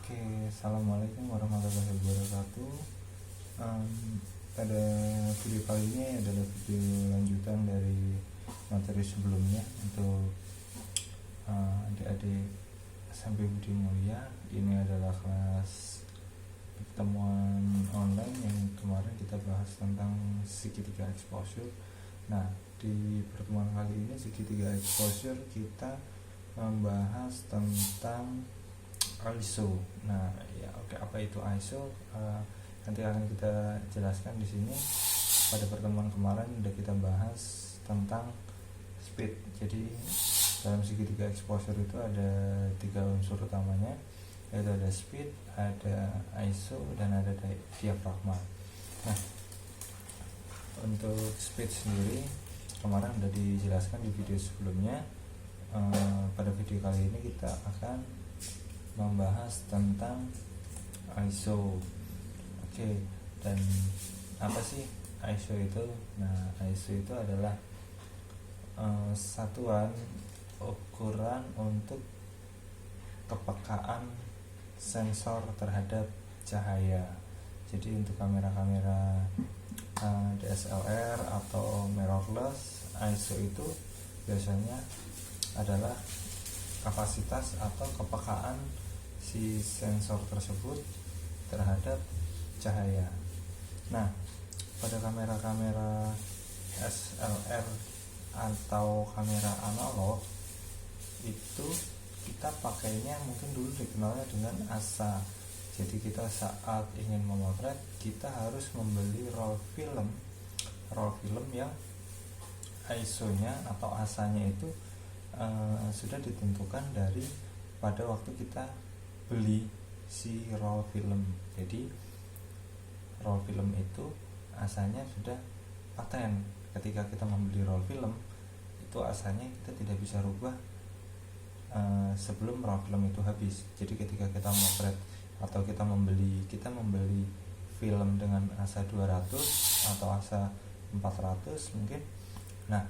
Oke, assalamualaikum warahmatullahi wabarakatuh. Pada video kali ini adalah video lanjutan dari materi sebelumnya untuk adik-adik SMP Budi Mulia. Ini adalah kelas pertemuan online yang kemarin kita bahas tentang segitiga exposure. Nah, di pertemuan kali ini segitiga exposure kita membahas tentang ISO. Nah, ya oke, apa itu ISO? Nanti akan kita jelaskan di sini. Pada pertemuan kemarin sudah kita bahas tentang speed. Jadi dalam segitiga exposure itu ada 3 unsur utamanya, yaitu ada speed, ada ISO, dan ada diafragma. Nah, untuk speed sendiri kemarin sudah dijelaskan di video sebelumnya. Pada video kali ini kita akan membahas tentang ISO. Oke, dan apa sih ISO itu? Nah, ISO itu adalah satuan ukuran untuk kepekaan sensor terhadap cahaya. Jadi untuk kamera-kamera DSLR atau mirrorless, ISO itu biasanya adalah kapasitas atau kepekaan si sensor tersebut terhadap cahaya. Nah, pada kamera-kamera SLR atau kamera analog itu kita pakainya mungkin dulu dikenalnya dengan ASA. Jadi kita saat ingin memotret, kita harus membeli roll film yang ISO-nya atau ASA-nya itu sudah ditentukan dari pada waktu kita beli si roll film. Jadi roll film itu asanya sudah paten. Ketika kita membeli roll film itu asanya kita tidak bisa rubah sebelum roll film itu habis. Jadi ketika kita motret atau kita membeli film dengan asa 200 atau asa 400 mungkin. Nah,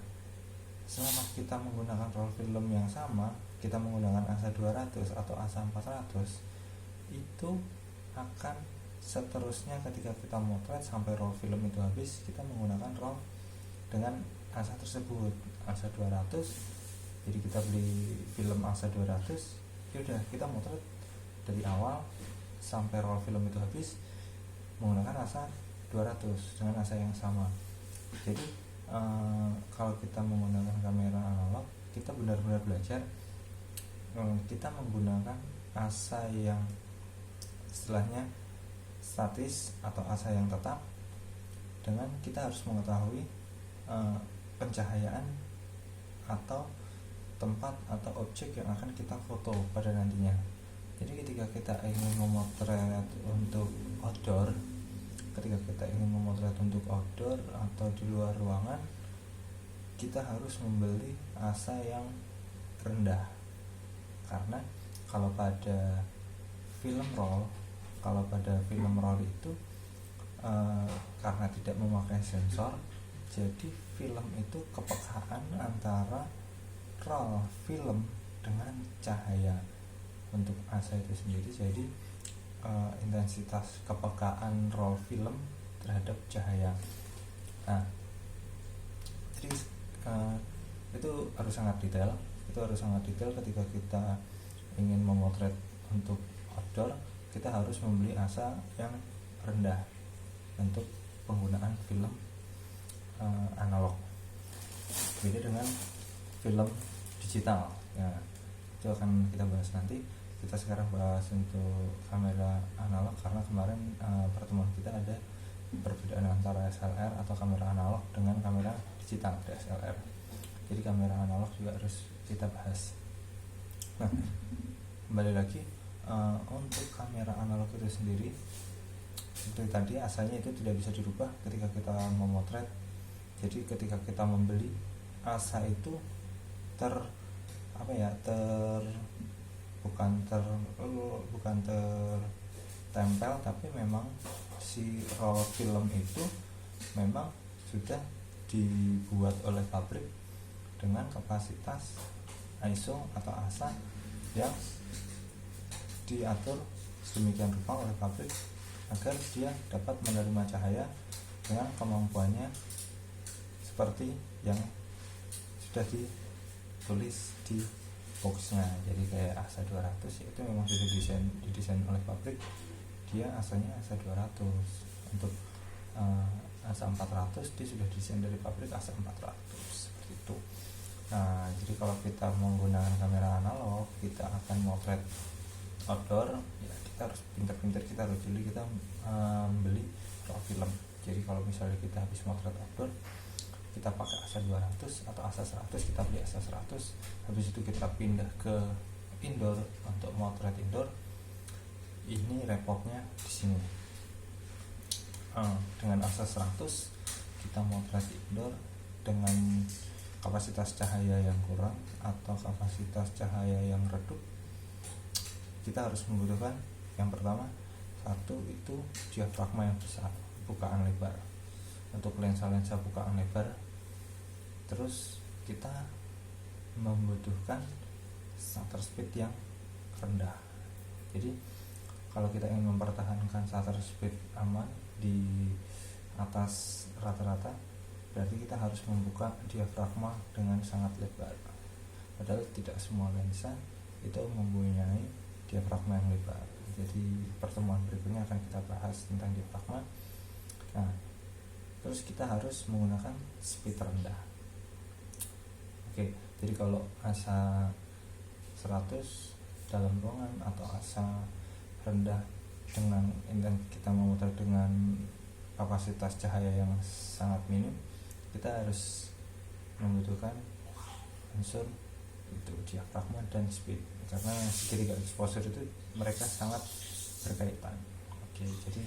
selama kita menggunakan roll film yang sama, kita menggunakan asa 200 atau asa 400, itu akan seterusnya ketika kita motret sampai roll film itu habis, kita menggunakan roll dengan asa tersebut, asa 200. Jadi kita beli film asa 200, yaudah kita motret dari awal sampai roll film itu habis menggunakan asa 200 dengan asa yang sama. Jadi kalau kita menggunakan kamera analog, kita benar-benar belajar kita menggunakan asa yang istilahnya statis atau asa yang tetap, dengan kita harus mengetahui pencahayaan atau tempat atau objek yang akan kita foto pada nantinya. Jadi ketika kita ingin memotret untuk outdoor, atau di luar ruangan, kita harus membeli asa yang rendah. Karena kalau pada film roll itu karena tidak memakai sensor, jadi film itu kepekaan antara roll film dengan cahaya untuk asa itu sendiri. Jadi intensitas kepekaan roll film terhadap cahaya. Nah, jadi itu harus sangat detail. Ketika kita ingin memotret untuk outdoor, kita harus membeli asa yang rendah untuk penggunaan film analog. Beda dengan film digital. Ya, itu akan kita bahas nanti. Kita sekarang bahas untuk kamera analog karena kemarin pertemuan kita ada perbedaan antara SLR atau kamera analog dengan kamera digital DSLR. Jadi kamera analog juga harus kita bahas. Nah, kembali lagi untuk kamera analog itu sendiri, seperti tadi asanya itu tidak bisa dirubah ketika kita memotret. Jadi ketika kita membeli, asa itu bukan tertempel, tapi memang si roll film itu memang sudah dibuat oleh pabrik dengan kapasitas ISO atau asa yang diatur sedemikian rupa oleh pabrik agar dia dapat menerima cahaya dengan kemampuannya seperti yang sudah ditulis di boxnya. Jadi kayak ASA 200 itu memang sudah didesain oleh pabrik, dia ASA-nya ASA 200. Untuk ASA 400 dia sudah desain dari pabrik ASA 400 seperti itu. Nah, jadi kalau kita menggunakan kamera analog, kita akan motret outdoor, ya kita harus pintar-pintar, kita harus kita beli raw film. Jadi kalau misalnya kita habis motret outdoor, kita pakai ASA 200 atau ASA 100, kita beli ASA 100, habis itu kita pindah ke indoor untuk motret indoor. Ini repotnya di sini. Dengan ASA 100 kita motret indoor dengan kapasitas cahaya yang kurang atau kapasitas cahaya yang redup, kita harus membutuhkan yang pertama, satu itu diafragma yang besar, bukaan lebar untuk lensa-lensa bukaan lebar. Terus kita membutuhkan shutter speed yang rendah. Jadi kalau kita ingin mempertahankan shutter speed aman di atas rata-rata, berarti kita harus membuka diafragma dengan sangat lebar. Padahal tidak semua lensa itu mempunyai diafragma yang lebar. Jadi pertemuan berikutnya akan kita bahas tentang diafragma. Nah, terus kita harus menggunakan speed rendah. Oke, jadi kalau ASA 100 dalam ruangan atau ASA rendah dengan kita memotret dengan kapasitas cahaya yang sangat minim, kita harus membutuhkan unsur itu diafragma dan speed, karena segitiga exposure itu mereka sangat berkaitan. Oke, jadi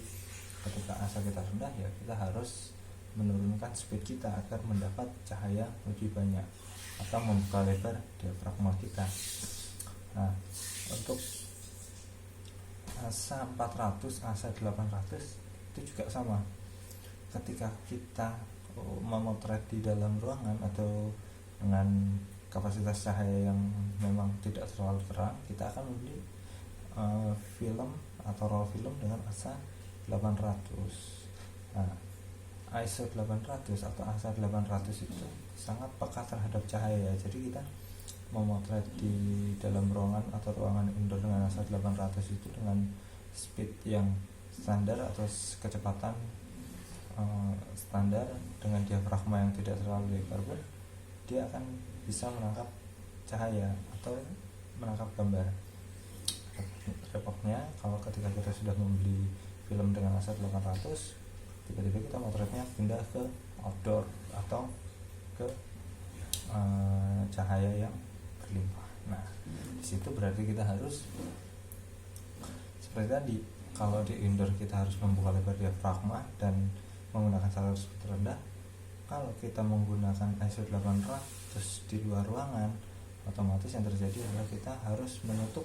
ketika ASA kita rendah, ya kita harus menurunkan speed kita agar mendapat cahaya lebih banyak atau membuka lebar diafragma kita. Nah, untuk ASA 400, ASA 800 itu juga sama. Ketika kita memotret di dalam ruangan atau dengan kapasitas cahaya yang memang tidak terlalu terang, kita akan membeli film atau roll film dengan ASA 800. Nah, ISO 800 atau ASA 800 itu sangat peka terhadap cahaya. Jadi kita memotret di dalam ruangan atau ruangan indoor dengan ASA 800 itu dengan speed yang standar atau kecepatan standar dengan diafragma yang tidak terlalu lebar pun dia akan bisa menangkap cahaya atau menangkap gambar. Repotnya kalau ketika kita sudah membeli film dengan ASA 800, tiba-tiba kita motretnya pindah ke outdoor atau ke cahaya yang berlimpah. Nah, di situ berarti kita harus seperti tadi, kalau di indoor kita harus membuka lebar diafragma dan menggunakan shutter speed rendah. Kalau kita menggunakan ISO 800 di luar ruangan, otomatis yang terjadi adalah kita harus menutup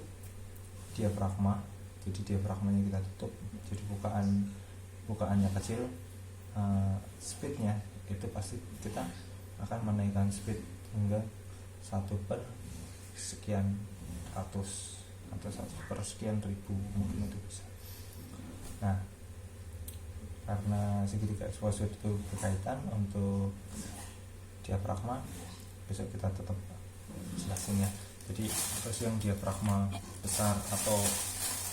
diafragma. Jadi diafragmanya kita tutup, jadi bukaannya kecil, speednya itu pasti kita akan menaikkan speed hingga 1/sekian ratus atau 1/sekian ribu mungkin itu bisa. Nah, karena segitiga exposure itu berkaitan untuk diafragma, besok kita tetap jelasin ya. Jadi terus yang diafragma besar atau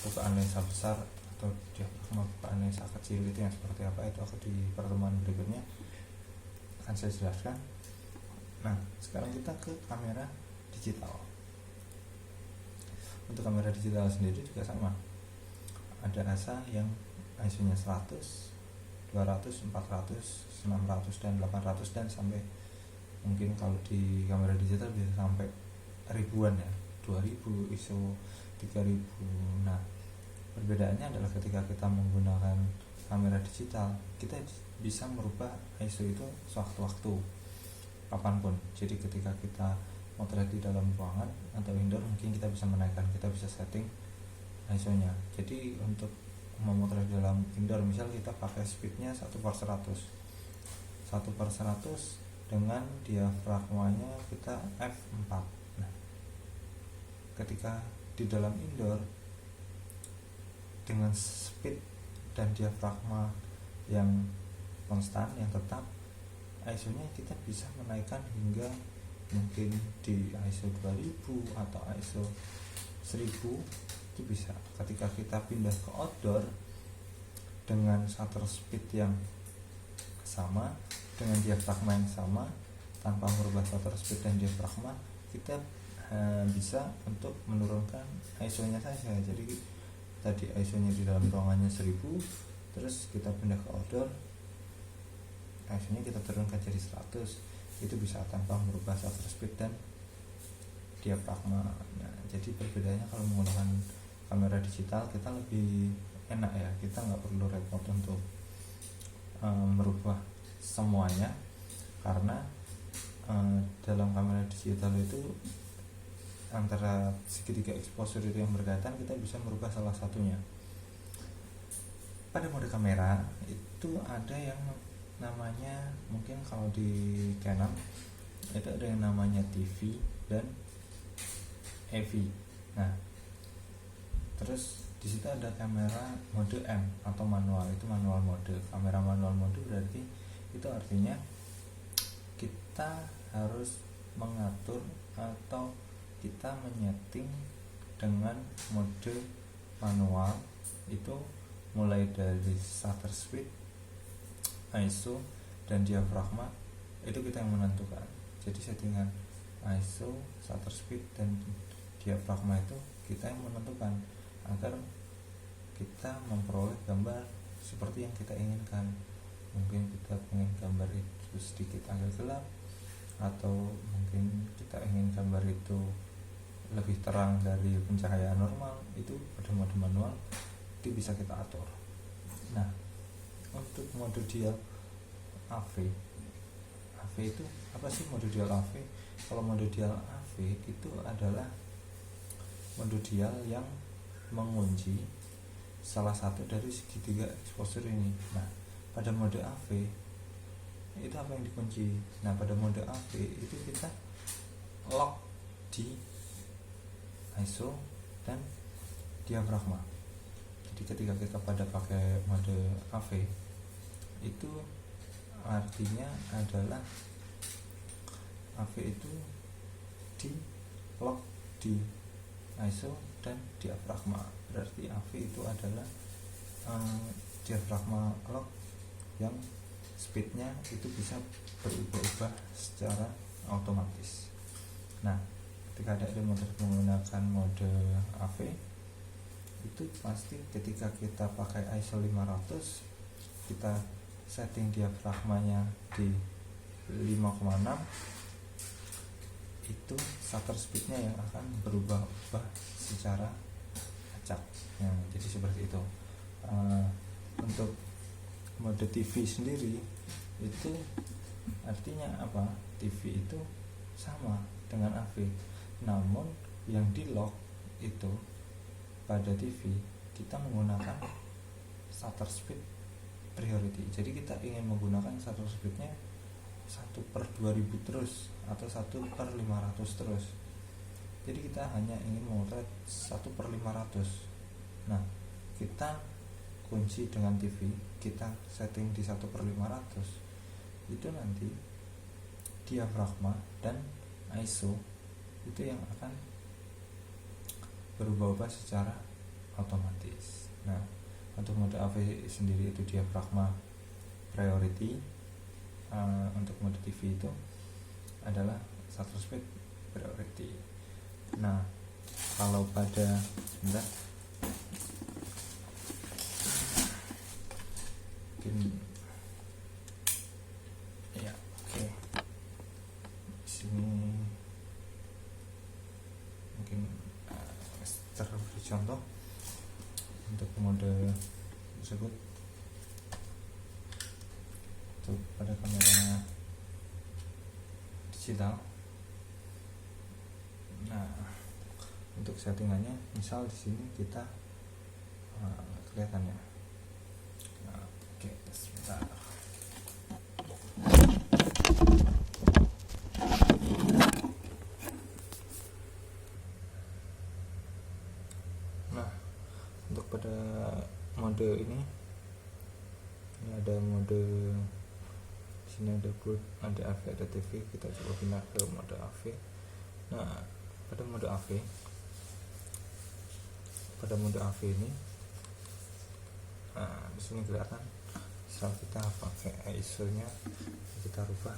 bukaan lensa besar atau diafragma bukaan lensa kecil itu yang seperti apa, itu aku di pertemuan berikutnya akan saya jelaskan. Nah, sekarang kita ke kamera digital. Untuk kamera digital sendiri juga sama, ada ASA yang ISO-nya 100, 200, 400, 600 dan 800 dan sampai mungkin kalau di kamera digital bisa sampai ribuan ya, 2000, ISO 3000. Nah, perbedaannya adalah ketika kita menggunakan kamera digital, kita bisa merubah ISO itu sewaktu-waktu, kapanpun. Jadi ketika kita motret di dalam ruangan atau indoor, mungkin kita bisa menaikkan, kita bisa setting ISO-nya. Jadi untuk memotret dalam indoor, misal kita pakai speednya 1/100 dengan diafragmanya kita f4. Nah, ketika di dalam indoor dengan speed dan diafragma yang konstan, yang tetap, ISO nya kita bisa menaikkan hingga mungkin di ISO 2000 atau ISO 1000 itu bisa. Ketika kita pindah ke outdoor dengan shutter speed yang sama, dengan diafragma yang sama, tanpa merubah shutter speed dan diafragma, kita bisa untuk menurunkan ISO nya saja. Jadi tadi ISO nya di dalam ruangannya 1000, terus kita pindah ke outdoor, ISO nya kita turunkan jadi 100, itu bisa tanpa merubah shutter speed dan diafragma. Nah, jadi perbedaannya kalau menggunakan kamera digital kita lebih enak ya, kita nggak perlu repot untuk merubah semuanya, karena dalam kamera digital itu antara segitiga exposure itu yang berkaitan, kita bisa merubah salah satunya. Pada mode kamera itu ada yang namanya, mungkin kalau di Canon itu ada yang namanya TV dan AV. Nah, terus di situ ada kamera mode M atau manual, itu manual mode. Kamera manual mode berarti itu artinya kita harus mengatur atau kita menyeting dengan mode manual, itu mulai dari shutter speed, ISO dan diafragma, itu kita yang menentukan. Jadi settingan ISO, shutter speed dan diafragma itu kita yang menentukan agar kita memperoleh gambar seperti yang kita inginkan. Mungkin kita ingin gambar itu sedikit agak gelap, atau mungkin kita ingin gambar itu lebih terang dari pencahayaan normal, itu pada mode manual itu bisa kita atur. Nah, untuk mode dial AV itu apa sih mode dial AV? Kalau mode dial AV itu adalah mode dial yang mengunci salah satu dari segitiga exposure ini. Nah, pada mode AV itu apa yang dikunci? Nah, pada mode AV itu kita lock di ISO dan diafragma. Jadi ketika kita pada pakai mode AV itu artinya adalah AV itu di lock di ISO dan diafragma. Berarti AV itu adalah diafragma lock yang speednya itu bisa berubah-ubah secara otomatis. Nah, ketika ada motor menggunakan mode AV itu pasti ketika kita pakai ISO 500, kita setting diafragmanya di 5,6, itu shutter speednya yang akan berubah-ubah secara acak. Nah, jadi seperti itu. Untuk mode TV sendiri itu artinya apa? TV itu sama dengan AV, namun yang di lock itu pada TV kita menggunakan shutter speed priority. Jadi kita ingin menggunakan shutter speednya 1/2000 terus atau 1/500 terus. Jadi kita hanya ingin memotret 1/500. Nah, kita kunci dengan TV, kita setting di 1/500, itu nanti diafragma dan ISO itu yang akan berubah-ubah secara otomatis. Nah, untuk mode AV sendiri itu diafragma priority, untuk mode TV itu adalah shutter speed priority. Nah, kalau pada sebentar, mungkin ya, oke. Di sini mungkin sebagai contoh untuk mode tersebut, untuk pada kamera digital. Nah, untuk settingannya misal di sini kita kelihatannya. Nah, oke, sebentar. Nah, Untuk pada mode ini ada mode, sini ada boot, ada AV, ada TV. Kita coba pindah ke mode AV. Nah, pada mode AV ini, nah di sini kelihatan misal kita pakai ISO nya, kita rubah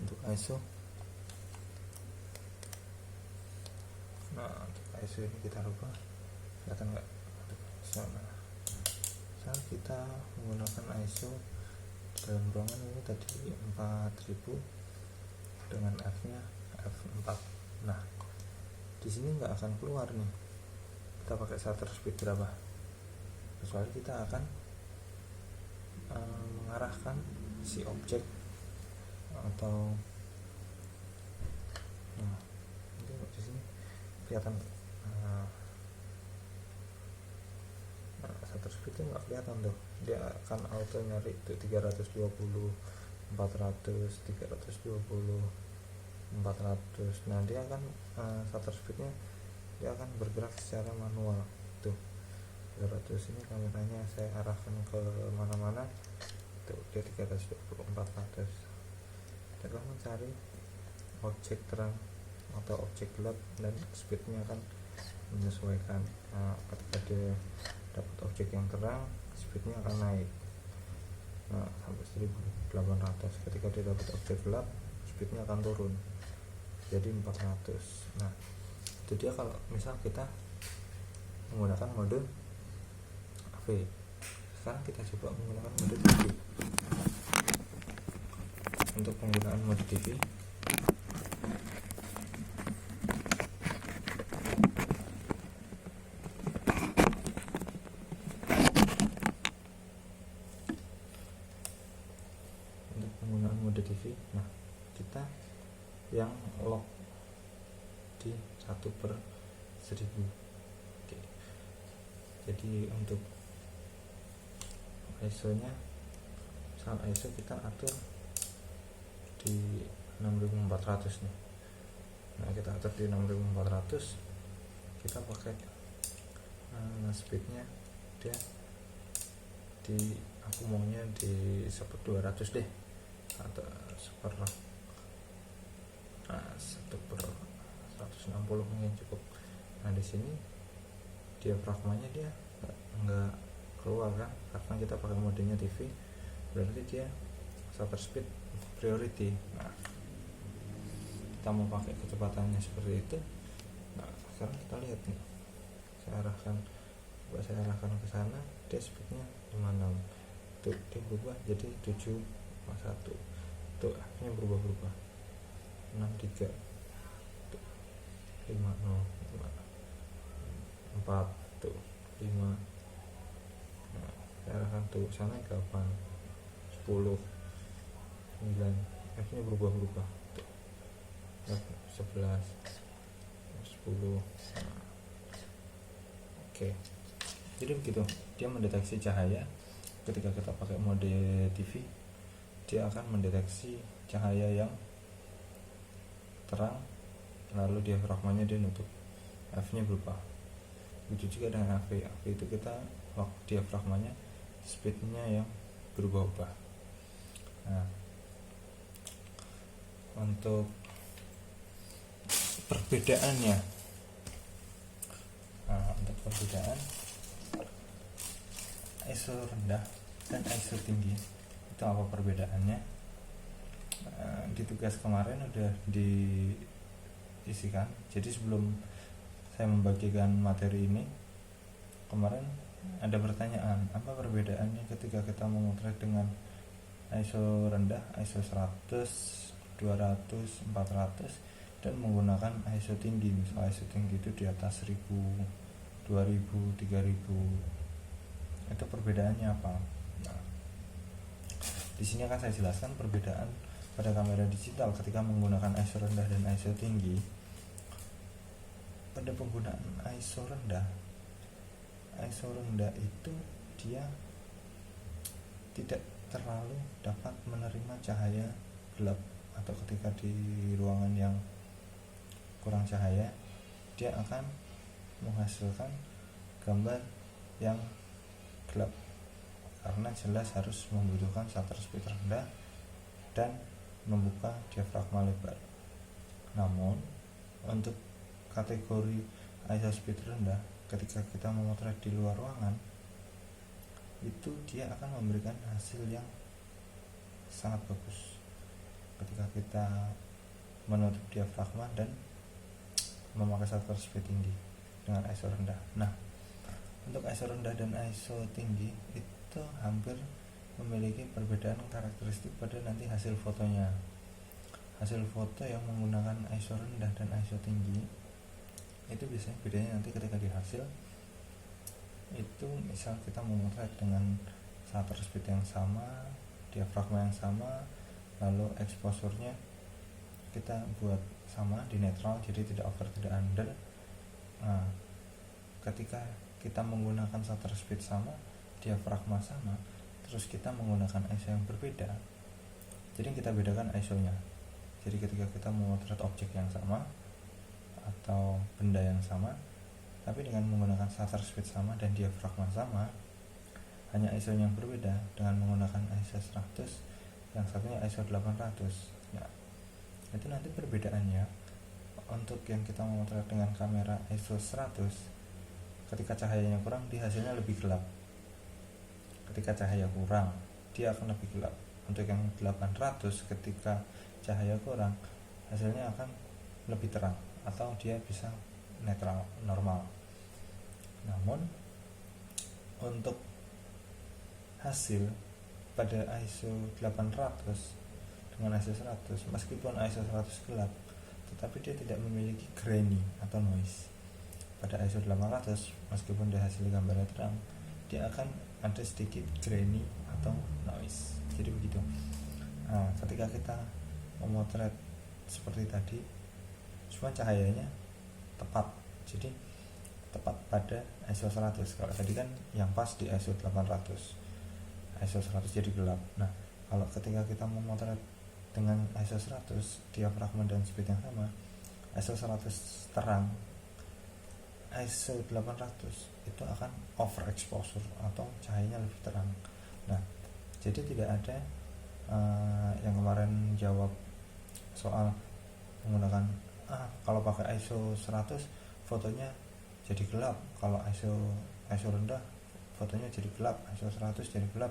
untuk ISO. Nah, untuk ISO ini kita rubah, kelihatan nggak? Misal kita menggunakan ISO dalam ruangan ini tadi 4000 dengan F nya F4. Nah, di sini nggak akan keluar nih kita pakai shutter speed berapa, kecuali kita akan mengarahkan si objek atau ini di sini kelihatan shutter speednya nggak kelihatan tuh, dia akan auto nyari tuh 320, 400, 320, 400. Nah, dia akan shutter speednya dia akan bergerak secara manual tuh. 300 ini kameranya saya arahkan ke mana-mana tuh, dia 320, 400. Kita mencari objek terang atau objek gelap dan speednya akan menyesuaikan. Nah, ketika dia dapat objek yang terang, speednya akan naik sampai 1800. Ketika dia dapat objek gelap, speednya akan turun jadi 400. Nah, itu dia kalau misal kita menggunakan mode AV. Sekarang kita coba menggunakan mode TV. Untuk penggunaan mode TV, nah kita yang lock di 1/1000. Oke. Jadi untuk ISO nya, misal ISO kita atur di 6400 nih. Nah, kita atur di 6400, kita pakai speednya dia di, aku maunya di 1/200 deh, atau 1/160 mungkin cukup. Nah, di sini diafragmanya dia nggak keluar kan, karena kita pakai modenya TV, berarti dia shutter speed priority. Nah, kita mau pakai kecepatannya seperti itu. Nah, sekarang kita lihat nih, saya arahkan ke sana, dia speednya 56 tuh, dia berubah jadi 7,1 tuh, akhirnya berubah 63 tuh, 50 4 tuh 5. Nah, saya arahkan tuh sana 8 10 9, akhirnya berubah tuh 11 10. Nah, oke. Jadi begitu dia mendeteksi cahaya. Ketika kita pakai mode TV, dia akan mendeteksi cahaya yang terang, lalu diafragmanya dia nutup, F nya berubah. Begitu juga dengan AV itu kita lock diafragmanya, speednya yang berubah-ubah. Nah, untuk perbedaannya, untuk perbedaan ISO rendah dan ISO tinggi itu apa perbedaannya? Di tugas kemarin udah diisikan. Jadi sebelum saya membagikan materi ini kemarin, ada pertanyaan, apa perbedaannya ketika kita memotret dengan ISO rendah, ISO 100, 200, 400, dan menggunakan ISO tinggi. Misalnya ISO tinggi itu di atas 1000, 2000, 3000. Itu perbedaannya apa? Nah, di sini akan saya jelaskan perbedaan pada kamera digital ketika menggunakan ISO rendah dan ISO tinggi. Pada penggunaan ISO rendah itu dia tidak terlalu dapat menerima cahaya gelap, atau ketika di ruangan yang kurang cahaya, dia akan menghasilkan gambar yang gelap, karena jelas harus membutuhkan shutter speed rendah dan membuka diafragma lebar. Namun untuk kategori ISO speed rendah, ketika kita memotret di luar ruangan, itu dia akan memberikan hasil yang sangat bagus ketika kita menutup diafragma dan memakai shutter speed tinggi dengan ISO rendah. Nah, untuk ISO rendah dan ISO tinggi itu hampir memiliki perbedaan karakteristik pada nanti hasil fotonya. Hasil foto yang menggunakan ISO rendah dan ISO tinggi itu biasanya bedanya nanti ketika di hasil itu, misal kita memotret dengan shutter speed yang sama, diafragma yang sama, lalu exposure-nya kita buat sama di netral, jadi tidak over tidak under. Nah, ketika kita menggunakan shutter speed sama, diafragma sama, terus kita menggunakan ISO yang berbeda, jadi kita bedakan ISO-nya. Jadi ketika kita memotret objek yang sama atau benda yang sama, tapi dengan menggunakan shutter speed sama dan diafragma sama, hanya ISO-nya yang berbeda dengan menggunakan ISO 100, yang satunya ISO 800. Nah, itu nanti perbedaannya. Untuk yang kita memotret dengan kamera ISO 100, ketika cahayanya kurang, di hasilnya lebih gelap. Ketika cahaya kurang, dia akan lebih gelap. Untuk yang 800, ketika cahaya kurang, hasilnya akan lebih terang atau dia bisa netral, normal. Namun untuk hasil pada ISO 800 dengan ISO 100, meskipun ISO 100 gelap, tetapi dia tidak memiliki grainy atau noise. Pada ISO 800, meskipun dia hasil gambarnya terang, dia akan ada sedikit grainy atau noise. Jadi begitu. Nah, ketika kita memotret seperti tadi, cuma cahayanya tepat, jadi tepat pada ISO 100. Kalau tadi kan yang pas di ISO 800, ISO 100 jadi gelap. Nah, kalau ketika kita memotret dengan ISO 100, diafragma dan speed yang sama, ISO 100 terang, ISO 800 itu akan overexposure atau cahayanya lebih terang. Nah, jadi tidak ada yang kemarin jawab soal menggunakan kalau pakai ISO 100 fotonya jadi gelap, kalau ISO rendah fotonya jadi gelap, ISO 100 jadi gelap,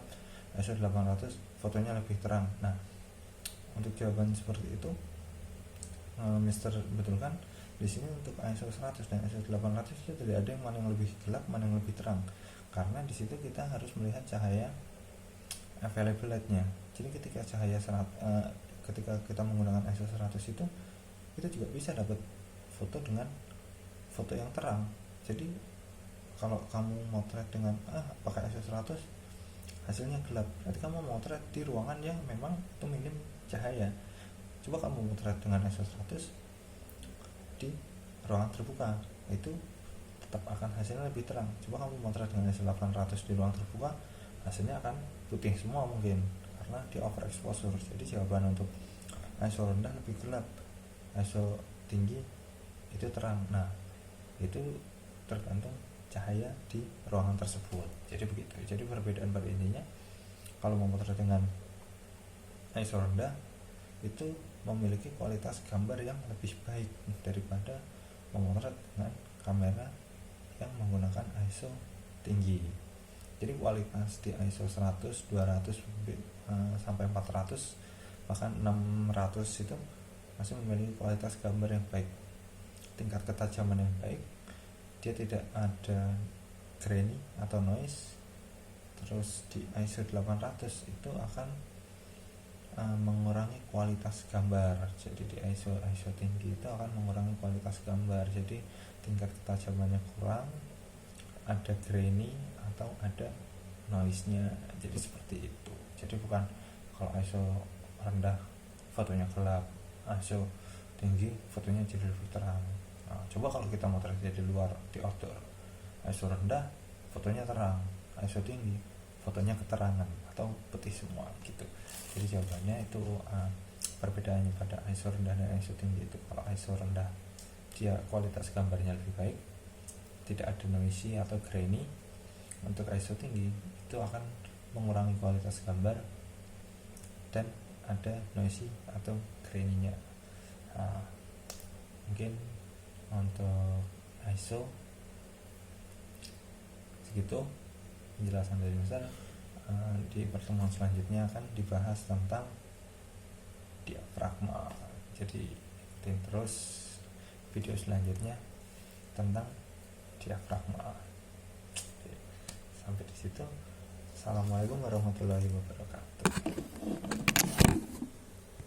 ISO 800 fotonya lebih terang. Nah, untuk jawaban seperti itu, Mister betul kan? Di sini untuk ISO 100 dan ISO 800 itu tidak ada yang mana yang lebih gelap, mana yang lebih terang, karena di situ kita harus melihat cahaya available light-nya. Jadi ketika ketika kita menggunakan ISO 100 itu juga bisa dapat foto dengan foto yang terang. Jadi kalau kamu motret dengan pakai ISO 100 hasilnya gelap, berarti kamu motret di ruangan yang memang itu minim cahaya. Coba kamu motret dengan ISO 100 di ruangan terbuka, itu tetap akan hasilnya lebih terang. Coba kamu motret dengan ISO 800 di ruang terbuka, hasilnya akan putih semua mungkin karena di overexposure. Jadi jawaban untuk ISO rendah lebih gelap, ISO tinggi itu terang. Nah, itu tergantung cahaya di ruangan tersebut. Jadi begitu. Jadi perbedaan pada intinya, kalau memotret dengan ISO rendah itu memiliki kualitas gambar yang lebih baik daripada memotret dengan kamera yang menggunakan ISO tinggi. Jadi kualitas di ISO 100, 200 sampai 400 bahkan 600 itu masih memiliki kualitas gambar yang baik, tingkat ketajaman yang baik, dia tidak ada grainy atau noise. Terus di ISO 800 itu akan mengurangi kualitas gambar. Jadi di ISO tinggi itu akan mengurangi kualitas gambar, jadi tingkat ketajamannya kurang, ada grainy atau ada noise-nya. Jadi seperti itu. Jadi bukan kalau ISO rendah fotonya gelap, ISO tinggi fotonya jadi lebih terang. Nah, coba kalau kita mau terjadi di luar, di outdoor, ISO rendah fotonya terang, ISO tinggi fotonya keterangan atau putih semua gitu. Jadi jawabannya itu perbedaannya pada ISO rendah dan ISO tinggi itu. Kalau ISO rendah dia kualitas gambarnya lebih baik, tidak ada noisy atau grainy. untuk ISO tinggi itu akan mengurangi kualitas gambar dan ada noisy atau grainy-nya. Nah, mungkin untuk ISO segitu penjelasan dari Mister. Di pertemuan selanjutnya akan dibahas tentang diafragma. Jadi ikutin terus video selanjutnya tentang diafragma. Oke, sampai di situ. Assalamualaikum warahmatullahi wabarakatuh.